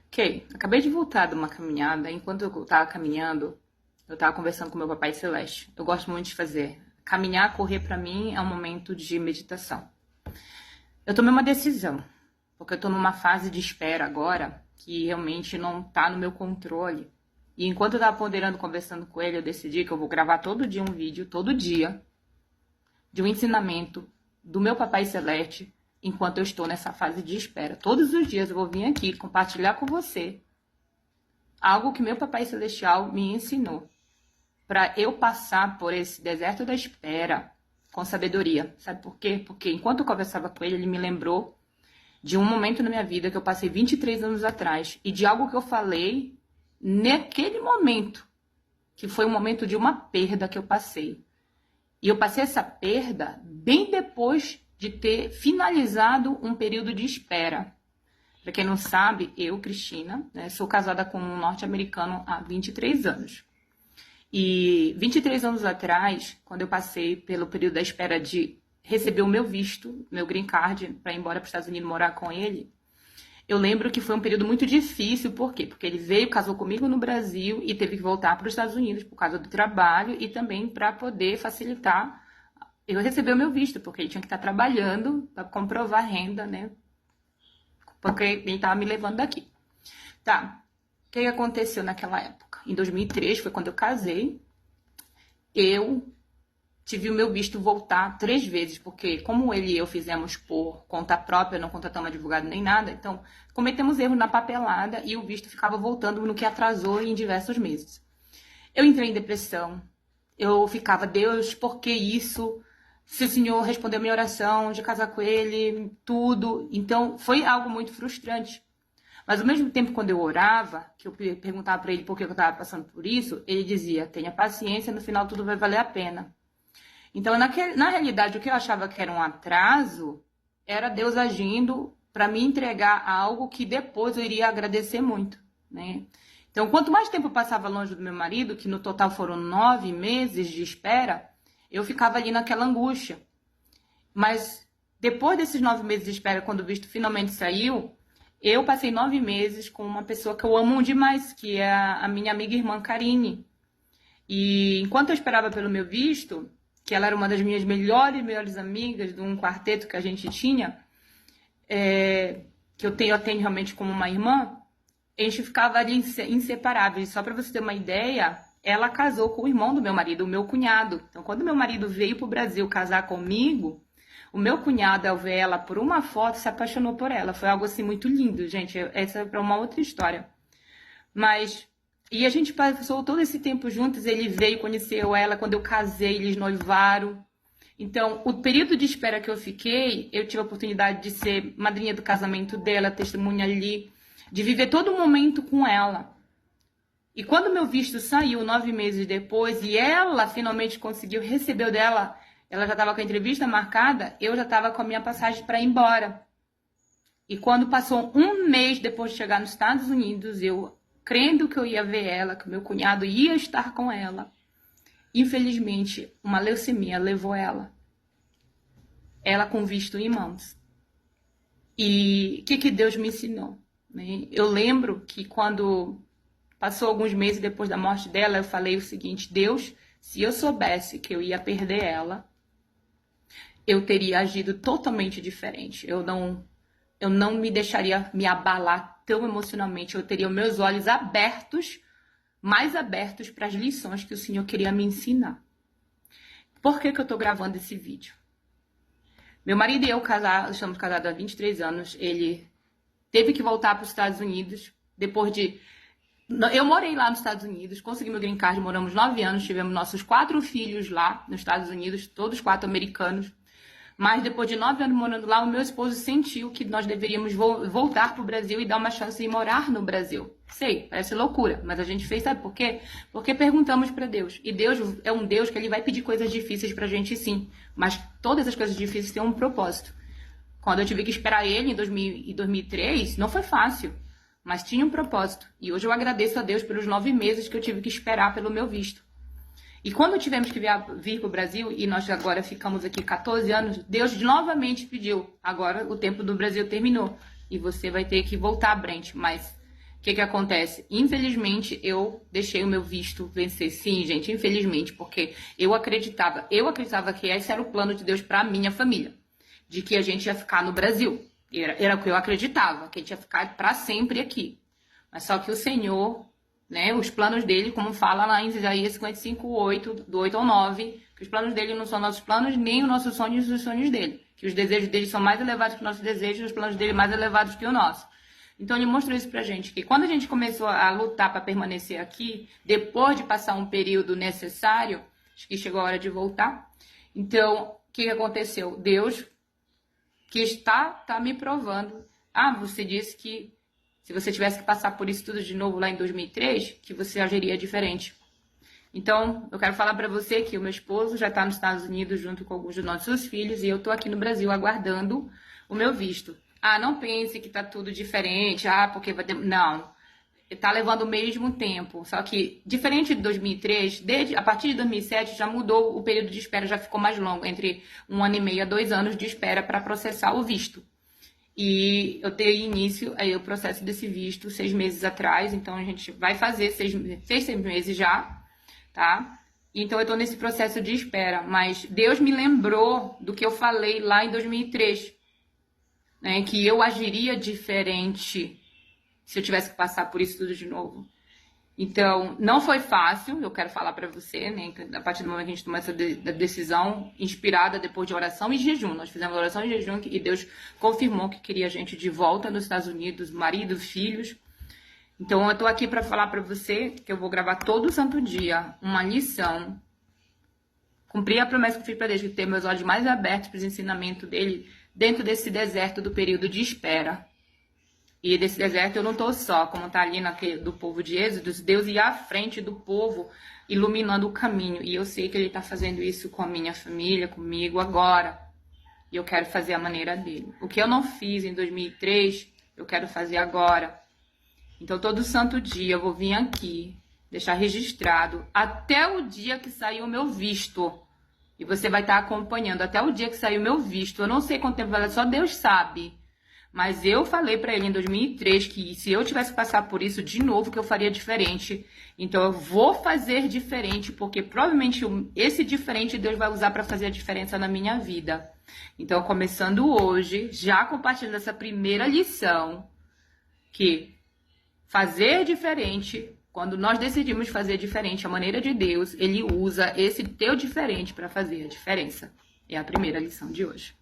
Ok, acabei de voltar de uma caminhada. Enquanto eu estava caminhando, eu estava conversando com meu papai celeste. Eu gosto muito de fazer. Caminhar, correr para mim é um momento de meditação. Eu tomei uma decisão, porque eu estou numa fase de espera agora que realmente não está no meu controle. E enquanto eu estava ponderando, conversando com ele, eu decidi que eu vou gravar todo dia um vídeo, todo dia, de um ensinamento do meu papai celeste enquanto eu estou nessa fase de espera. Todos os dias eu vou vir aqui compartilhar com você algo que meu papai celestial me ensinou para eu passar por esse deserto da espera com sabedoria. Sabe por quê? Porque enquanto eu conversava com ele, ele me lembrou de um momento na minha vida que eu passei 23 anos atrás e de algo que eu falei naquele momento, que foi um momento de uma perda que eu passei. E eu passei essa perda bem depois de ter finalizado um período de espera. Para quem não sabe, eu, Cristina, sou casada com um norte-americano há 23 anos. E 23 anos atrás, quando eu passei pelo período da espera de receber o meu visto, meu green card, para ir embora para os Estados Unidos morar com ele, eu lembro que foi um período muito difícil. Por quê? Porque ele veio, casou comigo no Brasil e teve que voltar para os Estados Unidos por causa do trabalho e também para poder facilitar eu receber o meu visto, porque ele tinha que estar trabalhando para comprovar a renda, né? Porque ele estava me levando daqui. Tá. O que aconteceu naquela época? Em 2003, foi quando eu casei, eu tive o meu visto voltar 3 vezes, porque como ele e eu fizemos por conta própria, não contratamos advogado nem nada, então cometemos erros na papelada e o visto ficava voltando, no que atrasou em diversos meses. Eu entrei em depressão, eu ficava, Deus, por que isso? Se o Senhor respondeu minha oração de casar com ele, tudo. Então foi algo muito frustrante. Mas ao mesmo tempo, quando eu orava, que eu perguntava para ele por que eu estava passando por isso, ele dizia, tenha paciência, no final tudo vai valer a pena. Então, na realidade, o que eu achava que era um atraso, era Deus agindo para me entregar algo que depois eu iria agradecer muito, né? Então, quanto mais tempo eu passava longe do meu marido, que no total foram 9 meses de espera, eu ficava ali naquela angústia. Mas depois desses 9 meses de espera, quando o visto finalmente saiu, eu passei 9 meses com uma pessoa que eu amo demais, que é a minha amiga e irmã Karine. E enquanto eu esperava pelo meu visto, que ela era uma das minhas melhores amigas de um quarteto que a gente tinha, que eu tenho realmente como uma irmã, a gente ficava ali inseparáveis. Só para você ter uma ideia, ela casou com o irmão do meu marido, o meu cunhado. Então, quando meu marido veio para o Brasil casar comigo, o meu cunhado, ao ver ela por uma foto, se apaixonou por ela. Foi algo assim muito lindo, gente. Essa é para uma outra história. E a gente passou todo esse tempo juntos. Ele veio, conheceu ela. Quando eu casei, eles noivaram. Então, o período de espera que eu fiquei, eu tive a oportunidade de ser madrinha do casamento dela, testemunha ali, de viver todo o momento com ela. E quando meu visto saiu 9 meses depois e ela finalmente conseguiu receber o dela, ela já estava com a entrevista marcada, eu já estava com a minha passagem para ir embora. E quando passou 1 mês depois de chegar nos Estados Unidos, eu crendo que eu ia ver ela, que o meu cunhado ia estar com ela, infelizmente, uma leucemia levou ela. Ela com visto em mãos. E o que Deus me ensinou? Eu lembro que quando passou alguns meses depois da morte dela, eu falei o seguinte, Deus, se eu soubesse que eu ia perder ela, eu teria agido totalmente diferente. Eu não me deixaria me abalar tão emocionalmente. Eu teria os meus olhos abertos, mais abertos para as lições que o Senhor queria me ensinar. Por que eu estou gravando esse vídeo? Meu marido e eu estamos casados há 23 anos. Ele teve que voltar para os Estados Unidos depois de... Eu morei lá nos Estados Unidos, consegui meu green card, moramos 9 anos, tivemos nossos 4 filhos lá nos Estados Unidos, todos 4 americanos. Mas depois de 9 anos morando lá, o meu esposo sentiu que nós deveríamos voltar para o Brasil e dar uma chance de morar no Brasil. Sei, parece loucura, mas a gente fez, sabe por quê? Porque perguntamos para Deus. E Deus é um Deus que ele vai pedir coisas difíceis para a gente, sim. Mas todas as coisas difíceis têm um propósito. Quando eu tive que esperar ele em 2003, não foi fácil, mas tinha um propósito. E hoje eu agradeço a Deus pelos 9 meses que eu tive que esperar pelo meu visto. E quando tivemos que vir para o Brasil, e nós agora ficamos aqui 14 anos, Deus novamente pediu, agora o tempo do Brasil terminou, e você vai ter que voltar, Brent. Mas o que acontece? Infelizmente, eu deixei o meu visto vencer. Sim, gente, infelizmente, porque eu acreditava que esse era o plano de Deus para minha família, de que a gente ia ficar no Brasil. Era o que eu acreditava, que a gente ia ficar para sempre aqui. Mas só que o Senhor, né, os planos dele, como fala lá em Isaías 55:8, do 8 ao 9, que os planos dele não são nossos planos, nem os nossos sonhos os sonhos dele. Que os desejos dele são mais elevados que os nossos desejos, os planos dele mais elevados que o nosso. Então ele mostrou isso pra gente, que quando a gente começou a lutar para permanecer aqui, depois de passar um período necessário, acho que chegou a hora de voltar. Então, o que aconteceu? Deus que está me provando. Você disse que se você tivesse que passar por isso tudo de novo lá em 2003, que você agiria diferente. Então, eu quero falar para você que o meu esposo já está nos Estados Unidos junto com alguns dos nossos filhos e eu estou aqui no Brasil aguardando o meu visto. Não pense que tá tudo diferente, porque vai ter... Não, tá levando o mesmo tempo, só que diferente de 2003, a partir de 2007 já mudou o período de espera, já ficou mais longo, entre 1 ano e meio a 2 anos de espera para processar o visto. E eu dei início aí o processo desse visto 6 meses atrás, então a gente vai fazer 6 meses já, tá? Então eu tô nesse processo de espera, mas Deus me lembrou do que eu falei lá em 2003, né, que eu agiria diferente se eu tivesse que passar por isso tudo de novo. Então, não foi fácil, eu quero falar para você, né, a partir do momento que a gente tomou essa decisão, inspirada depois de oração e jejum. Nós fizemos oração e jejum e Deus confirmou que queria a gente de volta nos Estados Unidos, marido, filhos. Então, eu tô aqui para falar para você que eu vou gravar todo santo dia uma lição, cumprir a promessa que eu fiz para Deus, de ter meus olhos mais abertos para os ensinamentos dele, dentro desse deserto do período de espera. E desse deserto eu não estou só, como está ali do povo de Êxodo, Deus ia à frente do povo, iluminando o caminho. E eu sei que Ele está fazendo isso com a minha família, comigo agora. E eu quero fazer a maneira dele. O que eu não fiz em 2003, eu quero fazer agora. Então todo santo dia eu vou vir aqui, deixar registrado, até o dia que sair o meu visto. E você vai estar acompanhando até o dia que sair o meu visto. Eu não sei quanto tempo vai levar, só Deus sabe. Mas eu falei para ele em 2003 que se eu tivesse que passar por isso de novo, que eu faria diferente. Então eu vou fazer diferente, porque provavelmente esse diferente Deus vai usar para fazer a diferença na minha vida. Então, começando hoje, já compartilhando essa primeira lição, que fazer diferente, quando nós decidimos fazer diferente, a maneira de Deus, Ele usa esse teu diferente para fazer a diferença. É a primeira lição de hoje.